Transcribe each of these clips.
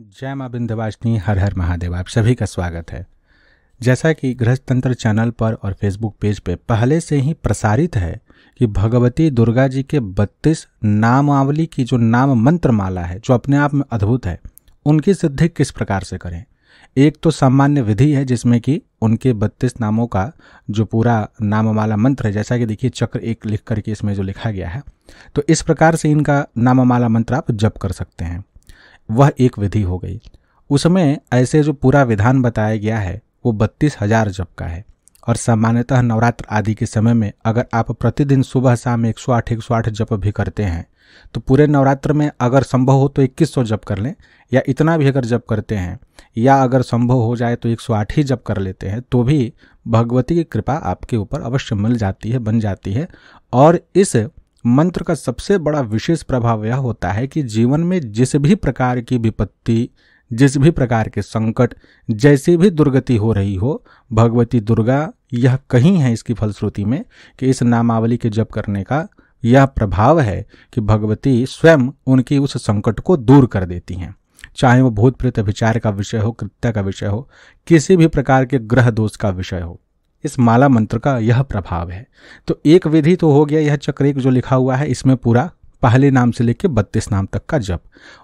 जय मां विंध्यवासिनी, हर हर महादेव। आप सभी का स्वागत है। जैसा कि गृहस्थ तंत्र चैनल पर और फेसबुक पेज पे पहले से ही प्रसारित है कि भगवती दुर्गा जी के 32 नामावली की जो नाम मंत्र माला है, जो अपने आप में अद्भुत है, उनकी सिद्धि किस प्रकार से करें। एक तो सामान्य विधि है जिसमें कि उनके 32 नामों का जो पूरा नाममाला मंत्र है, जैसा कि देखिए चक्र एक लिख करके इसमें जो लिखा गया है, तो इस प्रकार से इनका नाममाला मंत्र आप जप कर सकते हैं। वह एक विधि हो गई। उसमें ऐसे जो पूरा विधान बताया गया है वो 32,000 जप का है। और सामान्यतः नवरात्र आदि के समय में अगर आप प्रतिदिन सुबह शाम 108 जप भी करते हैं तो पूरे नवरात्र में अगर संभव हो तो 2100 जप कर लें, या इतना भी अगर जप करते हैं, या अगर संभव हो जाए तो 108 ही जप कर लेते हैं, तो भी भगवती की कृपा आपके ऊपर अवश्य मिल जाती है, बन जाती है। और इस मंत्र का सबसे बड़ा विशेष प्रभाव यह होता है कि जीवन में जिस भी प्रकार की विपत्ति, जिस भी प्रकार के संकट, जैसी भी दुर्गति हो रही हो, भगवती दुर्गा यह कहीं है इसकी फलश्रुति में कि इस नामावली के जप करने का यह प्रभाव है कि भगवती स्वयं उनकी उस संकट को दूर कर देती हैं। चाहे वो भूत प्रेत विचार का विषय हो, कृत्य का विषय हो, किसी भी प्रकार के ग्रह दोष का विषय हो, इस माला मंत्र का यह प्रभाव है। तो एक विधि तो हो गया, यह चक्र एक जो लिखा हुआ है इसमें पूरा पहले नाम से लेकर 32 नाम तक का जप।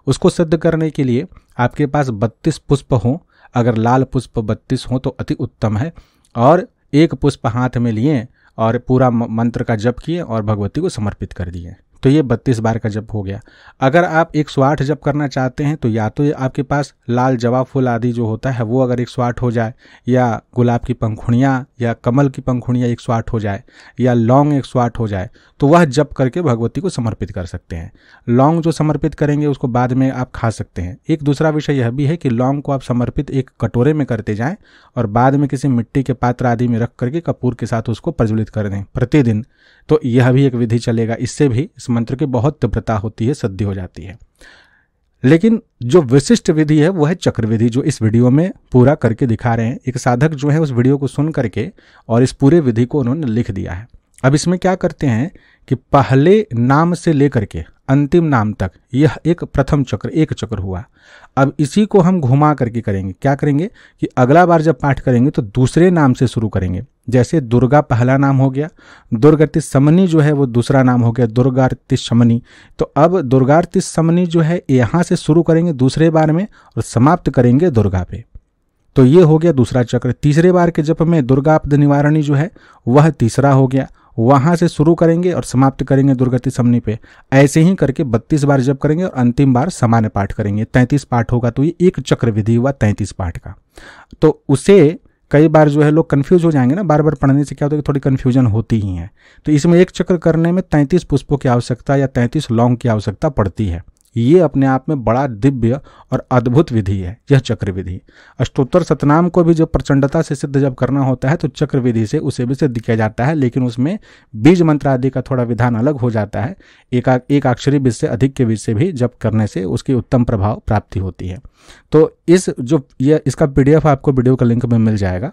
उसको सिद्ध करने के लिए आपके पास 32 पुष्प हो, अगर लाल पुष्प 32 हो तो अति उत्तम है, और एक पुष्प हाथ में लिए और पूरा मंत्र का जप किए और भगवती को समर्पित कर दिए, तो ये 32 बार का जप हो गया। अगर आप 108 जप करना चाहते हैं तो या तो ये आपके पास लाल जवाब फूल आदि जो होता है वो अगर 108 हो जाए, या गुलाब की पंखुड़ियाँ या कमल की पंखुड़ियाँ 108 हो जाए, या लौंग 108 हो जाए, तो वह जप करके भगवती को समर्पित कर सकते हैं। लौंग जो समर्पित करेंगे उसको बाद में आप खा सकते हैं। एक दूसरा विषय यह भी है कि लौंग को आप समर्पित एक कटोरे में करते जाएं और बाद में किसी मिट्टी के पात्र आदि में रख करके कपूर के साथ उसको प्रज्वलित कर दें प्रतिदिन, तो यह भी एक विधि चलेगा। इससे भी इस मंत्र की बहुत तीव्रता होती है, सिद्धि हो जाती है। लेकिन जो विशिष्ट विधि है वो है चक्र विधि, जो इस वीडियो में पूरा करके दिखा रहे हैं। एक साधक जो है उस वीडियो को सुन करके और इस पूरे विधि को उन्होंने लिख दिया है। अब इसमें क्या करते हैं कि पहले नाम से लेकर के अंतिम नाम तक यह एक प्रथम चक्र, एक चक्र हुआ। अब इसी को हम घुमा करके करेंगे। क्या करेंगे कि अगला बार जब पाठ करेंगे तो दूसरे नाम से शुरू करेंगे। जैसे दुर्गा पहला नाम हो गया, दुर्गार्ति समनी जो है वो दूसरा नाम हो गया, दुर्गार्ति शमनी। तो अब दुर्गार्ति समनी जो है यहाँ से शुरू करेंगे दूसरे बार में और समाप्त करेंगे दुर्गा पे। तो ये हो गया दूसरा चक्र। तीसरे बार के जप में दुर्गापद निवारणी जो है वह तीसरा हो गया, वहां से शुरू करेंगे और समाप्त करेंगे दुर्गति समनी पे। ऐसे ही करके 32 बार जप करेंगे और अंतिम बार सामान्य पाठ करेंगे। 33 पाठ होगा, तो ये एक चक्र विधि हुआ 33 पाठ का। तो उसे कई बार जो है लोग कंफ्यूज हो जाएंगे ना, बार बार पढ़ने से क्या होता है कि थोड़ी कंफ्यूजन होती ही है। तो इसमें एक चक्र करने में 33 पुष्पों की आवश्यकता या 33 लौंग की आवश्यकता पड़ती है। ये अपने आप में बड़ा दिव्य और अद्भुत विधि है यह चक्र विधि। अष्टोत्तर सतनाम को भी जब प्रचंडता से सिद्ध जब करना होता है तो चक्र विधि से उसे भी सिद्ध किया जाता है, लेकिन उसमें बीज मंत्र आदि का थोड़ा विधान अलग हो जाता है। एक अक्षरी बीज से अधिक के बीज से भी जप करने से उसकी उत्तम प्रभाव प्राप्ति होती है। तो इसका PDF आपको वीडियो का लिंक में मिल जाएगा,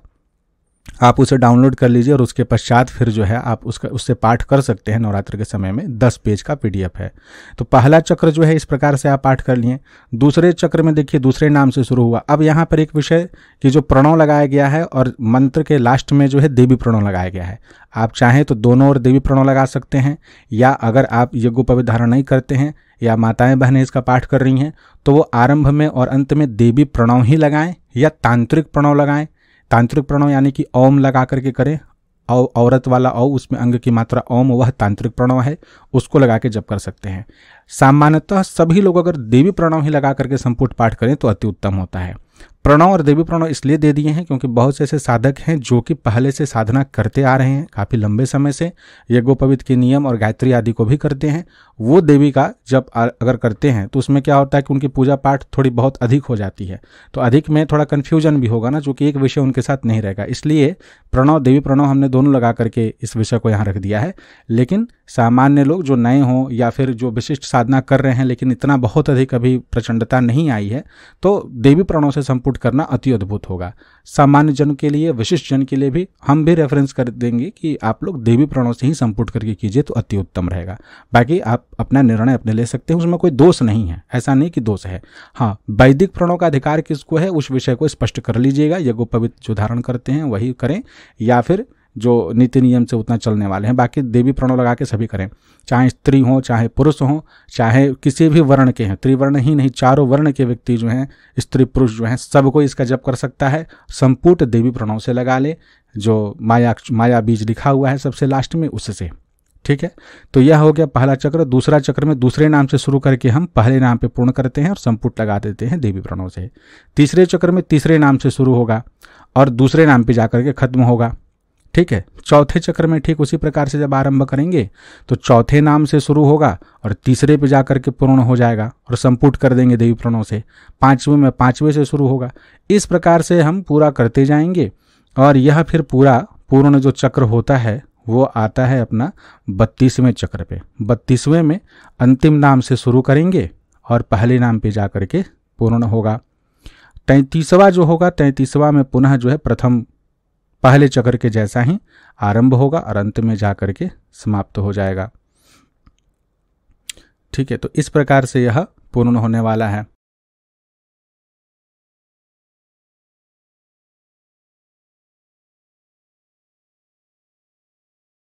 आप उसे डाउनलोड कर लीजिए और उसके पश्चात फिर जो है आप उससे पाठ कर सकते हैं। नवरात्र के समय में 10 पेज का PDF है। तो पहला चक्र जो है इस प्रकार से आप पाठ कर लिए। दूसरे चक्र में देखिए दूसरे नाम से शुरू हुआ। अब यहाँ पर एक विषय कि जो प्रणव लगाया गया है और मंत्र के लास्ट में जो है देवी प्रणव लगाया गया है। आप चाहें तो दोनों ओर देवी प्रणव लगा सकते हैं, या अगर आप यज्ञोपवीत धारण नहीं करते हैं या माताएं बहनें इसका पाठ कर रही हैं तो वो आरंभ में और अंत में देवी प्रणव ही लगाएं या तांत्रिक प्रणव लगाएं। तांत्रिक प्रणव यानी कि ओम लगा करके करें, औरत वाला औ उसमें अंग की मात्रा ओम, वह तांत्रिक प्रणव है, उसको लगा के जप कर सकते हैं। सामान्यतः सभी लोग अगर देवी प्रणव ही लगा करके संपुट पाठ करें तो अति उत्तम होता है। प्रणव और देवी प्रणव इसलिए दे दिए हैं क्योंकि बहुत से ऐसे साधक हैं जो कि पहले से साधना करते आ रहे हैं काफ़ी लंबे समय से, यज्ञोपवीत के नियम और गायत्री आदि को भी करते हैं। वो देवी का जब अगर करते हैं तो उसमें क्या होता है कि उनकी पूजा पाठ थोड़ी बहुत अधिक हो जाती है, तो अधिक में थोड़ा कन्फ्यूजन भी होगा ना, जो कि एक विषय उनके साथ नहीं रहेगा। इसलिए प्रणव देवी प्रणव हमने दोनों लगा करके इस विषय को यहाँ रख दिया है। लेकिन सामान्य लोग जो नए हों या फिर जो विशिष्ट साधना कर रहे हैं लेकिन इतना बहुत अधिक अभी प्रचंडता नहीं आई है, तो देवी प्रणव से संपुट संपुट करना अति अद्भुत होगा। सामान्य जन के लिए, विशिष्ट जन के लिए भी हम भी रेफरेंस कर देंगे कि आप लोग देवी प्रणों से ही संपुट करके कीजिए तो अति उत्तम रहेगा। बाकी आप अपना निर्णय अपने ले सकते हैं, उसमें कोई दोष नहीं है, ऐसा नहीं कि दोष है। हाँ, वैदिक प्रणों का अधिकार किसको है उस विषय को स्पष्ट कर लीजिएगा। यज्ञोपवीत जो धारण करते हैं वही करें, या फिर जो नीति नियम से उतना चलने वाले हैं। बाकी देवी प्रणों लगा के सभी करें, चाहे स्त्री हो, चाहे पुरुष हो, चाहे किसी भी वर्ण के हैं, त्रिवर्ण ही नहीं, चारों वर्ण के व्यक्ति जो हैं, स्त्री पुरुष जो हैं, सबको इसका जप कर सकता है। संपुट देवी प्रणों से लगा ले, जो माया बीज लिखा हुआ है सबसे लास्ट में, उससे। ठीक है, तो यह हो गया पहला चक्र। दूसरा चक्र में दूसरे नाम से शुरू करके हम पहले नाम पे पूर्ण करते हैं और संपुट लगा देते हैं देवी प्रणों से। तीसरे चक्र में तीसरे नाम से शुरू होगा और दूसरे नाम पे जाकर के खत्म होगा। ठीक है, चौथे चक्र में ठीक उसी प्रकार से जब आरंभ करेंगे तो चौथे नाम से शुरू होगा और तीसरे पे जाकर के पूर्ण हो जाएगा और संपुट कर देंगे देवी प्रणों से। पांचवें में पांचवें से शुरू होगा। इस प्रकार से हम पूरा करते जाएंगे और यह फिर पूर्ण जो चक्र होता है वो आता है अपना 32वें चक्र पे। 32वें में अंतिम नाम से शुरू करेंगे और पहले नाम पे जाकर के पूर्ण होगा। 33वां जो होगा, 33वां में पुनः जो है प्रथम पहले चक्र के जैसा ही आरंभ होगा और अंत में जाकर के समाप्त हो जाएगा। ठीक है, तो इस प्रकार से यह पूर्ण होने वाला है।